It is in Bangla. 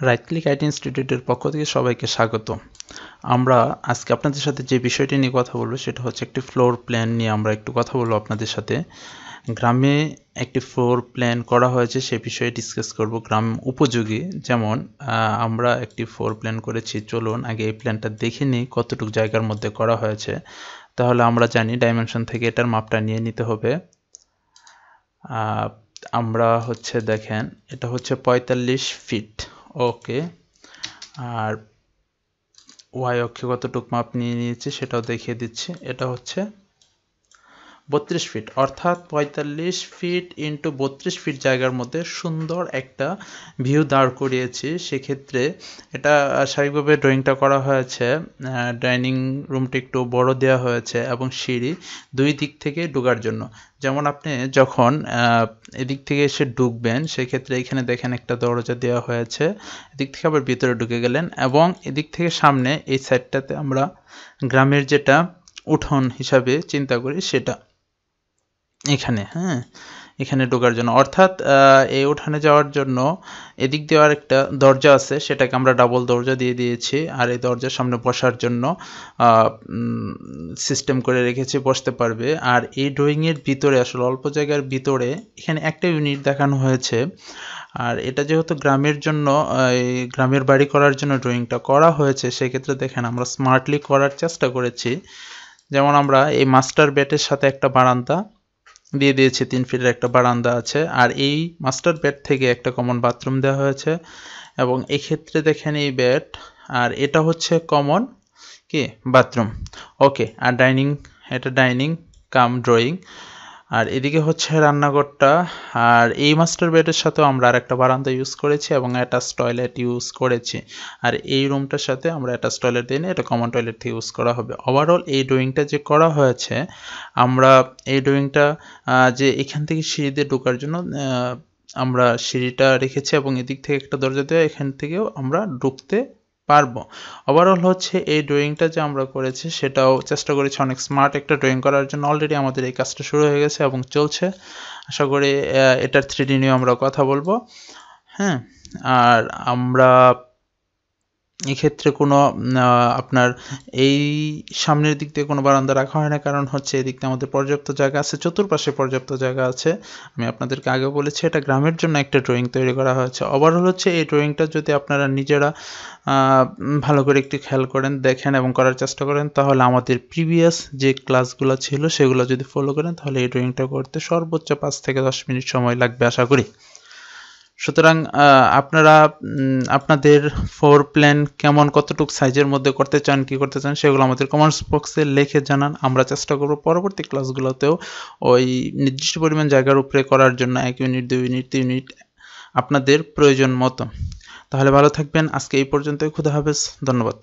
রাইট ক্লিক আইটি ইনস্টিটিউটের পক্ষ থেকে সবাইকে স্বাগত। আমরা আজকে আপনাদের সাথে যে বিষয়টি নিয়ে কথা বলবো সেটা হচ্ছে একটি ফ্লোর প্ল্যান নিয়ে আমরা একটু কথা বলবো আপনাদের সাথে। গ্রামে একটি ফ্লোর প্ল্যান করা হয়েছে সে বিষয়ে ডিসকাস করব, গ্রাম উপযোগী। যেমন আমরা একটি ফ্লোর প্ল্যান করেছি, চলুন আগে এই প্ল্যানটা দেখে নিই কতটুকু জায়গার মধ্যে করা হয়েছে। তাহলে আমরা জানি ডাইমেনশন থেকে এটার মাপটা নিয়ে নিতে হবে। আমরা দেখেন এটা হচ্ছে 45 ফিট, ওকে। আর ওয়াই অক্ষে কতটুকু মাপ নিয়ে নিয়েছি সেটাও দেখিয়ে দিচ্ছি। এটা হচ্ছে 32 ফিট, অর্থাৎ 45 ফিট ইন্টু 32 ফিট জায়গার মধ্যে সুন্দর একটা ভিউ দাঁড় করিয়েছি। সেক্ষেত্রে এটা স্বাভাবিকভাবে ড্রয়িংটা করা হয়েছে। ডাইনিং রুমটি একটু বড় দেওয়া হয়েছে এবং সিঁড়ি দুই দিক থেকে ঢোকার জন্য। যেমন আপনি যখন এদিক থেকে এসে ঢুকবেন সেক্ষেত্রে এখানে দেখেন একটা দরজা দেওয়া হয়েছে, এদিক থেকে আবার ভিতরে ঢুকে গেলেন এবং এদিক থেকে সামনে এই সাইডটাতে আমরা গ্রামের যেটা উঠোন হিসাবে চিন্তা করি সেটা এখানে, এখানে ঢোকার জন্য, অর্থাৎ এই উঠানে যাওয়ার জন্য এদিক দেওয়ার একটা দরজা আছে, সেটাকে আমরা ডাবল দরজা দিয়ে দিয়েছি। আর এই দরজার সামনে বসার জন্য সিস্টেম করে রেখেছি, বসতে পারবে। আর এই ড্রয়িংয়ের ভিতরে আসলে অল্প জায়গার ভিতরে এখানে একটা ইউনিট দেখানো হয়েছে। আর এটা যেহেতু গ্রামের জন্য, গ্রামের বাড়ি করার জন্য ড্রয়িংটা করা হয়েছে, সেক্ষেত্রে দেখেন আমরা স্মার্টলি করার চেষ্টা করেছি। যেমন আমরা এই মাস্টার বেডের সাথে একটা বারান্দা দিয়ে দিয়েছি, 3 ফিটের একটা বারান্দা আছে। আর এই মাস্টার বেড থেকে একটা কমন বাথরুম দেওয়া হয়েছে এবং এক্ষেত্রে দেখেন এই বেড আর এটা হচ্ছে কমন কি বাথরুম, ওকে। আর ডাইনিং, এটা ডাইনিং কাম ড্রয়িং। আর এদিকে হচ্ছে রান্নাঘরটা। আর এই মাস্টার বেডের সাথেও আমরা আর একটা বারান্দা ইউজ করেছি এবং অ্যাটাচ টয়লেট ইউজ করেছি। আর এই রুমটার সাথে আমরা অ্যাটাচ টয়লেট দিই না, এটা কমন টয়লেট থেকে ইউজ করা হবে। ওভারঅল এই ড্রয়িংটা যে করা হয়েছে, আমরা এই ড্রয়িংটা যে এখান থেকে সিঁড়ি দিয়ে ঢোকার জন্য আমরা সিঁড়িটা রেখেছি এবং এদিক থেকে একটা দরজা দেওয়া, এখান থেকেও আমরা ঢুকতে পারবো। ওভারঅল হচ্ছে এই ড্রয়িংটা যে আমরা করেছি সেটাও চেষ্টা করেছি অনেক স্মার্ট একটা ড্রয়িং করার জন্য। অলরেডি আমাদের এই কাজটা শুরু হয়ে গেছে এবং চলছে। আশা করি এটার 3D নিয়ে আমরা কথা বলবো। আর আমরা এক্ষেত্রে কোনো আপনার এই সামনের দিক দিয়ে কোনো বারান্দা রাখা হয় না, কারণ হচ্ছে এই দিকটা আমাদের পর্যাপ্ত জায়গা আছে, চতুর্পাশে পর্যাপ্ত জায়গা আছে। আমি আপনাদেরকে আগে বলেছি এটা গ্রামের জন্য একটা ড্রয়িং তৈরি করা হয়েছে। ওভারঅল হচ্ছে এই ড্রয়িংটা যদি আপনারা নিজেরা ভালো করে একটু খেয়াল করেন, দেখেন এবং করার চেষ্টা করেন, তাহলে আমাদের প্রিভিয়াস যে ক্লাসগুলো ছিল সেগুলো যদি ফলো করেন তাহলে এই ড্রয়িংটা করতে সর্বোচ্চ 5 থেকে 10 মিনিট সময় লাগবে আশা করি। সুতরাং আপনারা আপনাদের ফ্লোর প্ল্যান কেমন, কতটুকু সাইজের মধ্যে করতে চান, কি করতে চান, সেগুলো আমাদের কমেন্টস বক্সে লিখে জানান। আমরা চেষ্টা করব পরবর্তী ক্লাসগুলোতেও ওই নির্দিষ্ট পরিমাণ জায়গার উপরে করার জন্য 1 ইউনিট 2 ইউনিট 3 ইউনিট আপনাদের প্রয়োজন মতো। তাহলে ভালো থাকবেন, আজকে এই পর্যন্তই। খুদা হাফেজ, ধন্যবাদ।